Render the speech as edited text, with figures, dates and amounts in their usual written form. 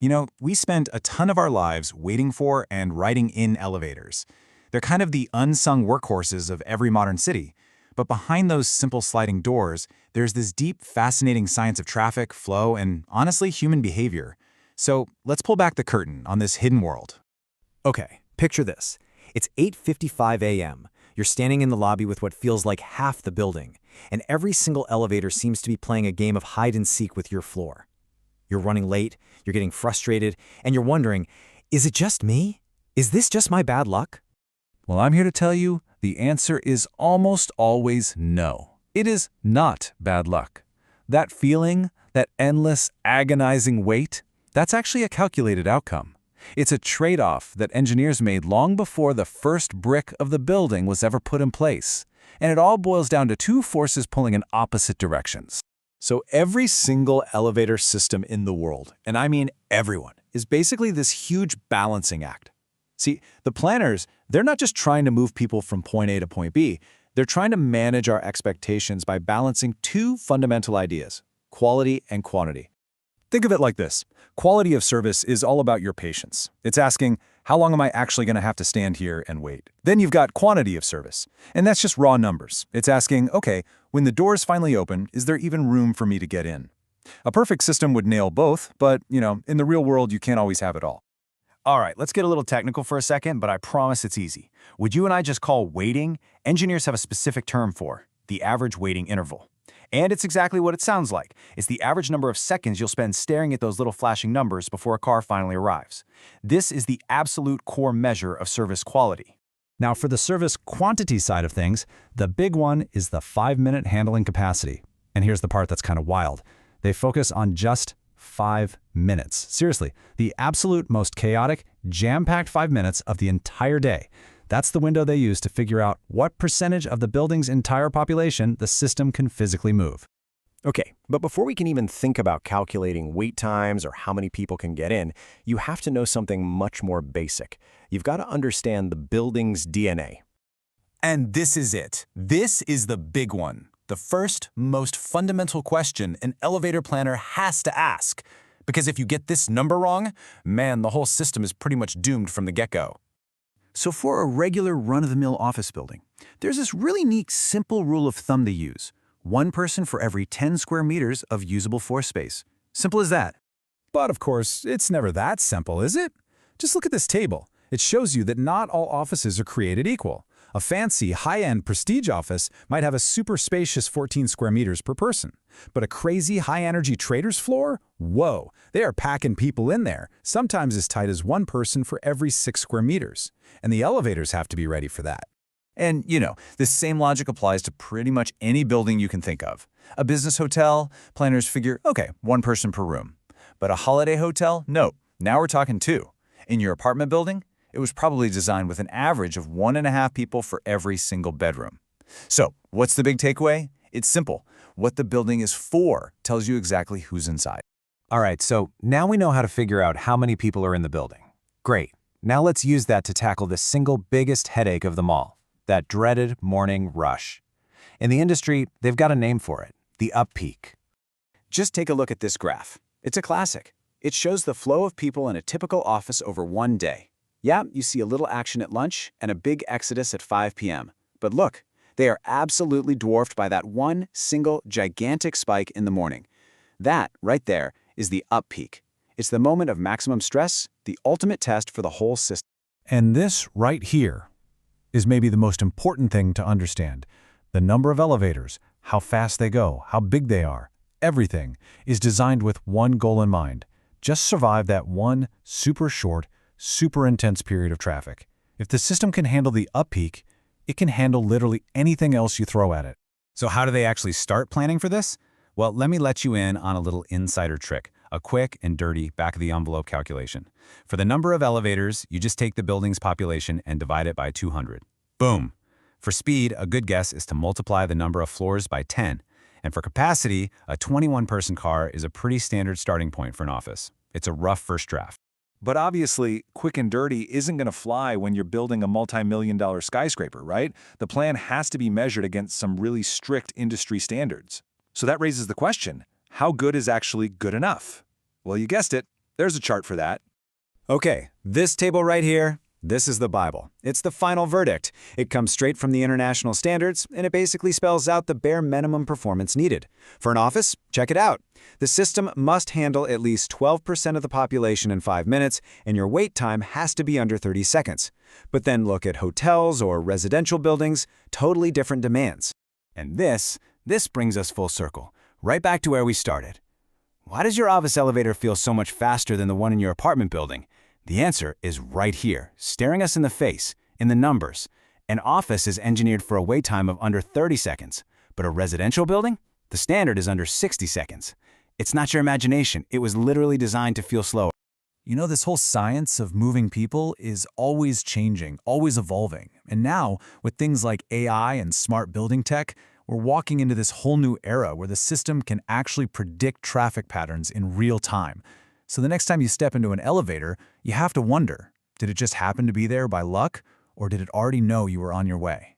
We spend a ton of our lives waiting for and riding in elevators. They're kind of the unsung workhorses of every modern city. But behind those simple sliding doors, there's this deep, fascinating science of traffic, flow, and honestly, human behavior. So let's pull back the curtain on this hidden world. Okay, picture this. It's 8:55 a.m. You're standing in the lobby with what feels like half the building, and every single elevator seems to be playing a game of hide and seek with your floor. You're running late, you're getting frustrated, and you're wondering, is it just me? Is this just my bad luck? Well, I'm here to tell you the answer is almost always no. It is not bad luck. That feeling, that endless, agonizing wait, that's actually a calculated outcome. It's a trade-off that engineers made long before the first brick of the building was ever put in place. And it all boils down to two forces pulling in opposite directions. So every single elevator system in the world, and I mean everyone, is basically this huge balancing act. See, the planners, they're not just trying to move people from point A to point B, they're trying to manage our expectations by balancing two fundamental ideas, quality and quantity. Think of it like this. Quality of service is all about your patience. It's asking, how long am I actually going to have to stand here and wait? Then you've got quantity of service, and that's just raw numbers. It's asking, okay, when the doors finally open, is there even room for me to get in? A perfect system would nail both, but, in the real world, you can't always have it all. All right, let's get a little technical for a second, but I promise it's easy. What you and I just call waiting, engineers have a specific term for, the average waiting interval. And it's exactly what it sounds like. It's the average number of seconds you'll spend staring at those little flashing numbers before a car finally arrives. This is the absolute core measure of service quality. Now, for the service quantity side of things, the big one is the 5-minute handling capacity. And here's the part that's kind of wild. They focus on just 5 minutes. Seriously, the absolute most chaotic, jam-packed 5 minutes of the entire day. That's the window they use to figure out what percentage of the building's entire population the system can physically move. Okay, but before we can even think about calculating wait times or how many people can get in, you have to know something much more basic. You've got to understand the building's DNA. And this is it. This is the big one. The first, most fundamental question an elevator planner has to ask. Because if you get this number wrong, man, the whole system is pretty much doomed from the get-go. So for a regular run-of-the-mill office building, there's this really neat, simple rule of thumb to use. One person for every 10 square meters of usable floor space. Simple as that. But of course, it's never that simple, is it? Just look at this table. It shows you that not all offices are created equal. A fancy, high-end prestige office might have a super spacious 14 square meters per person. But a crazy, high-energy trader's floor? Whoa, they are packing people in there, sometimes as tight as one person for every 6 square meters. And the elevators have to be ready for that. And, this same logic applies to pretty much any building you can think of. A business hotel, planners figure, okay, one person per room. But a holiday hotel? No, now we're talking 2. In your apartment building? It was probably designed with an average of 1.5 people for every single bedroom. So, what's the big takeaway? It's simple. What the building is for tells you exactly who's inside. All right, so now we know how to figure out how many people are in the building. Great. Now let's use that to tackle the single biggest headache of them all, that dreaded morning rush. In the industry, they've got a name for it, the up peak. Just take a look at this graph. It's a classic. It shows the flow of people in a typical office over one day. Yeah, you see a little action at lunch and a big exodus at 5 p.m. But look, they are absolutely dwarfed by that one single gigantic spike in the morning. That, right there, is the up peak. It's the moment of maximum stress, the ultimate test for the whole system. And this right here is maybe the most important thing to understand. The number of elevators, how fast they go, how big they are, everything is designed with one goal in mind. Just survive that one super short, super intense period of traffic. If the system can handle the up peak, it can handle literally anything else you throw at it. So how do they actually start planning for this? Well, let me let you in on a little insider trick, a quick and dirty back-of-the-envelope calculation. For the number of elevators, you just take the building's population and divide it by 200. Boom! For speed, a good guess is to multiply the number of floors by 10. And for capacity, a 21-person car is a pretty standard starting point for an office. It's a rough first draft. But obviously, quick and dirty isn't going to fly when you're building a multi-million-dollar skyscraper, right? The plan has to be measured against some really strict industry standards. So that raises the question, how good is actually good enough? Well, you guessed it, There's a chart for that. Okay, this table right here, this is the Bible. It's the final verdict. It comes straight from the international standards, and it basically spells out the bare minimum performance needed. For an office, check it out. The system must handle at least 12% of the population in 5 minutes, and your wait time has to be under 30 seconds. But then look at hotels or residential buildings, totally different demands. And this brings us full circle, right back to where we started. Why does your office elevator feel so much faster than the one in your apartment building? The answer is right here, staring us in the face, in the numbers. An office is engineered for a wait time of under 30 seconds, but a residential building? The standard is under 60 seconds. It's not your imagination, it was literally designed to feel slower. You know, this whole science of moving people is always changing, always evolving. And now, with things like AI and smart building tech, we're walking into this whole new era where the system can actually predict traffic patterns in real time. So the next time you step into an elevator, you have to wonder, did it just happen to be there by luck, or did it already know you were on your way?